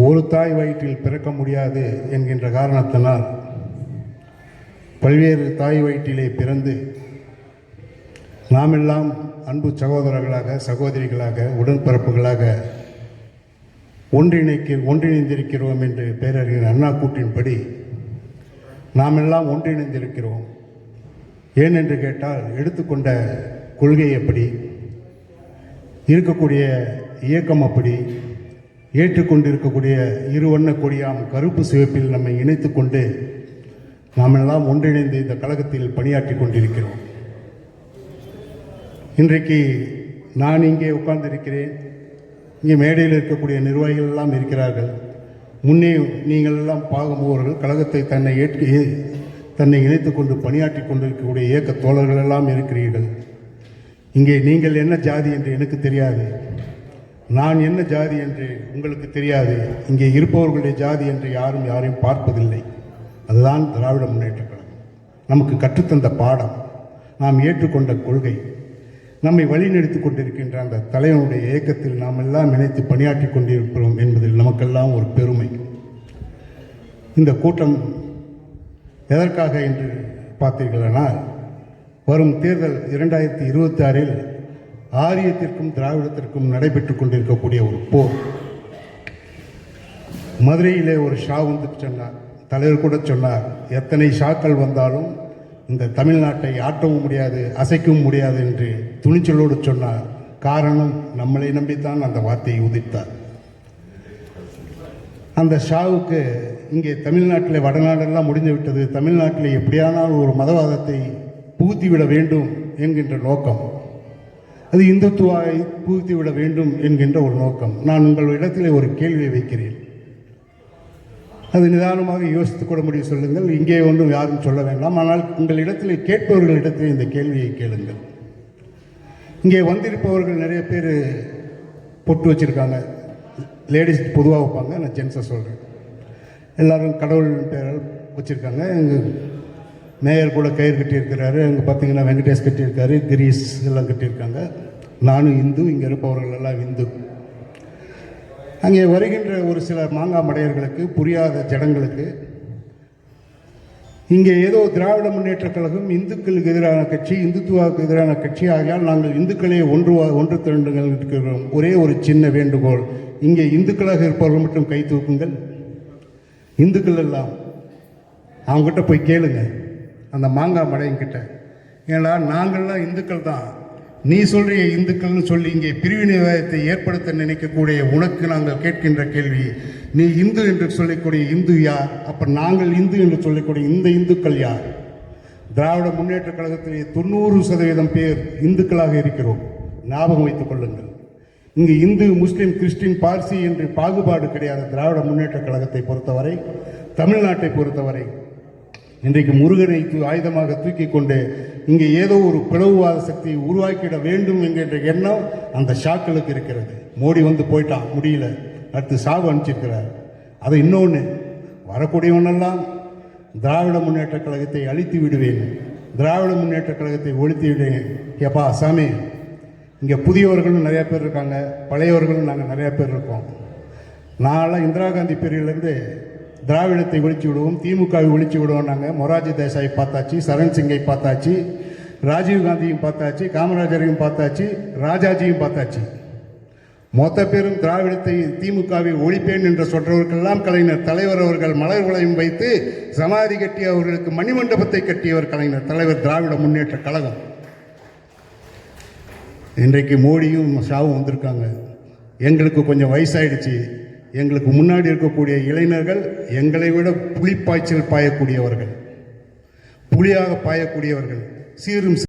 ஒரு தாய் வயிற்றில் பிறக்க முடியாது என்கின்ற காரணத்தினால் பல்வேறு தாய் வயிற்றிலே பிறந்து நாமெல்லாம் அன்பு சகோதரர்களாக சகோதரிகளாக உடன்பிறப்புகளாக ஒன்றிணைந்திருக்கிறோம் என்று பேரறிஞர் அண்ணா கூற்றின்படி நாமெல்லாம் ஒன்றிணைந்திருக்கிறோம். ஏனென்று கேட்டால் எடுத்துக்கொண்ட கொள்கை எப்படி, இருக்கக்கூடிய இயக்கம் அப்படி, ஏற்றுக்கொண்டிருக்கக்கூடிய இருவண்ண கொடியாம் கருப்பு சிவப்பில் நம்மை இணைத்து கொண்டு நாமெல்லாம் ஒன்றிணைந்து இந்த கழகத்தில் பணியாற்றி கொண்டிருக்கிறோம். இன்றைக்கு நான் இங்கே உட்கார்ந்திருக்கிறேன். இங்கே மேடையில் இருக்கக்கூடிய நிர்வாகிகள் எல்லாம் இருக்கிறார்கள். முன்னே நீங்கள் எல்லாம் பாகுபவர்கள் கழகத்தை தன்னை இணைத்து கொண்டு பணியாற்றி கொண்டிருக்கக்கூடிய இயக்க தோழர்கள் எல்லாம் இருக்கிறீர்கள். இங்கே நீங்கள் என்ன ஜாதி என்று எனக்கு தெரியாது, நான் என்ன ஜாதி என்று உங்களுக்கு தெரியாது. இங்கே இருப்பவர்களுடைய ஜாதி என்று யாரையும் பார்ப்பதில்லை. அதுதான் திராவிட முன்னேற்றக் கழகம் நமக்கு கற்றுத்தந்த பாடம், நாம் ஏற்றுக்கொண்ட கொள்கை, நம்மை வழிநடத்தி கொண்டிருக்கின்ற அந்த தலைவனுடைய இயக்கத்தில் நாம் எல்லாம் இணைத்து பணியாற்றி கொண்டிருக்கிறோம் என்பதில் நமக்கெல்லாம் ஒரு பெருமை. இந்த கூட்டம் எதற்காக என்று பார்த்தீர்களானால், வரும் தேர்தல் 2026 ஆரியத்திற்கும் திராவிடத்திற்கும் நடைபெற்று கொண்டிருக்கக்கூடிய ஒரு போர். மதுரையிலே ஒரு ஷா வந்து சொன்னார், தலைவர் கூட சொன்னார், எத்தனை ஷாக்கள் வந்தாலும் இந்த தமிழ்நாட்டை ஆட்டவும் முடியாது அசைக்கவும் முடியாது என்று துணிச்சலோடு சொன்னார். காரணம், நம்மளை நம்பித்தான் அந்த வார்த்தையை உதித்தார். அந்த ஷாவுக்கு இங்கே தமிழ்நாட்டில் வடநாடெல்லாம் முடிந்து விட்டது, தமிழ்நாட்டில் எப்படியானால் ஒரு மதவாதத்தை புகுத்திவிட வேண்டும் என்கின்ற நோக்கம், அது இந்துத்துவாவை புகுத்திவிட வேண்டும் என்கின்ற ஒரு நோக்கம். நான் உங்கள் இடத்திலே ஒரு கேள்வியை வைக்கிறேன், அது நிதானமாக யோசித்துக் கூட முடிவு சொல்லுங்கள். இங்கே ஒன்றும் யாரும் சொல்ல வேண்டாம். ஆனால் உங்களிடத்தில் கேட்பவர்களிடத்தில் இந்த கேள்வியை கேளுங்கள். இங்கே வந்திருப்பவர்கள் நிறைய பேர் பொட்டு வச்சுருக்காங்க. லேடிஸ் பொதுவாக வைப்பாங்க, நான் ஜென்ஸை சொல்கிறேன். எல்லோரும் கடவுள் பேரால் வச்சுருக்காங்க. எங்கள் மேயர் கூட கயிறு கட்டியிருக்கிறாரு. அங்கே பார்த்தீங்கன்னா வெங்கடேஷ் கட்டியிருக்காரு, கிரீஷ் எல்லாம் கட்டியிருக்காங்க. நானும் இந்து, இங்கே இருப்பவர்கள் எல்லாம் இந்து. அங்கே வருகின்ற ஒரு சில மாங்காய் மடையர்களுக்கு, புரியாத ஜனங்களுக்கு, இங்கே ஏதோ திராவிட முன்னேற்றக் கழகம் இந்துக்களுக்கு எதிரான கட்சி, இந்துத்துவாவுக்கு எதிரான கட்சி, ஆகையால் நாங்கள் இந்துக்களே ஒன்று திரண்டுங்கள் இருக்கிறோம். ஒரே ஒரு சின்ன வேண்டுகோள், இங்கே இந்துக்களாக இருப்பவர்கள் மட்டும் கை தூக்குங்கள். இந்துக்கள் எல்லாம் அவங்ககிட்ட போய் கேளுங்க, அந்த மாங்காய் மடையங்கிட்ட. ஏன்னா நாங்கள்லாம் இந்துக்கள் தான், நீ சொல்கிற இந்துக்கள்னு சொல்லி இங்கே பிரிவினைவாதத்தை ஏற்படுத்த நினைக்கக்கூடிய உனக்கு நாங்கள் கேட்கின்ற கேள்வி, நீ இந்து என்று சொல்லக்கூடிய இந்து யார்? அப்போ நாங்கள் இந்து என்று சொல்லக்கூடிய இந்த இந்துக்கள் யார்? திராவிட முன்னேற்ற கழகத்திலே 90% பேர் இந்துக்களாக இருக்கிறோம். ஞாபகம் வைத்துக் கொள்ளுங்கள். இங்கு இந்து, முஸ்லீம், கிறிஸ்டின், பார்சி என்று பாகுபாடு கிடையாது. திராவிட முன்னேற்ற கழகத்தை பொறுத்தவரை, தமிழ்நாட்டை பொறுத்தவரை இன்றைக்கு முருகனை ஆயுதமாக தூக்கி கொண்டு இங்கே ஏதோ ஒரு பிளவுவாத சக்தியை உருவாக்கிட வேண்டும் என்கின்ற எண்ணம் அந்த ஷாக்களுக்கு இருக்கிறது. மோடி வந்து போயிட்டான், முடியல, அடுத்து சாவு அனுப்பிச்சிருக்கிறார். அதை இன்னொன்று, வரக்கூடியவனெல்லாம் திராவிட முன்னேற்ற கழகத்தை அழித்து விடுவேன், திராவிட முன்னேற்ற கழகத்தை ஒழித்து விடுவேன். ஏப்பா சாமி, இங்கே புதியவர்களும் நிறையா பேர் இருக்காங்க, பழையவர்களும் நாங்கள் நிறையா பேர் இருக்கோம். நான்லாம் இந்திரா காந்தி பீரியட்லேருந்து திராவிடத்தை ஒழிச்சு விடுவோம், திமுகவை ஒழிச்சு விடுவோம். நாங்கள் மொரார்ஜி தேசாயை பார்த்தாச்சு, சரண் சிங்கை பார்த்தாச்சு, ராஜீவ்காந்தியும் பார்த்தாச்சு, காமராஜரையும் பார்த்தாச்சு, ராஜாஜியும் பார்த்தாச்சு. மொத்த பேரும் திராவிடத்தை திமுகவை ஒழிப்பேன் என்று சொல்றவர்களெல்லாம் கலைஞர் தலைவர் அவர்கள் மலர் வளையம் வைத்து சமாதி கட்டி அவர்களுக்கு மணிமண்டபத்தை கட்டியவர் கலைஞர் தலைவர், திராவிட முன்னேற்ற கழகம். இன்றைக்கு மோடியும் ஷாவும் வந்திருக்காங்க. எங்களுக்கு கொஞ்சம் வயசாயிடுச்சு. எங்களுக்கு முன்னாடி இருக்கக்கூடிய இளைஞர்கள் எங்களை விட புலிப்பாய்ச்சல் பாயக்கூடியவர்கள், புலியாக பாயக்கூடியவர்கள், சீரும்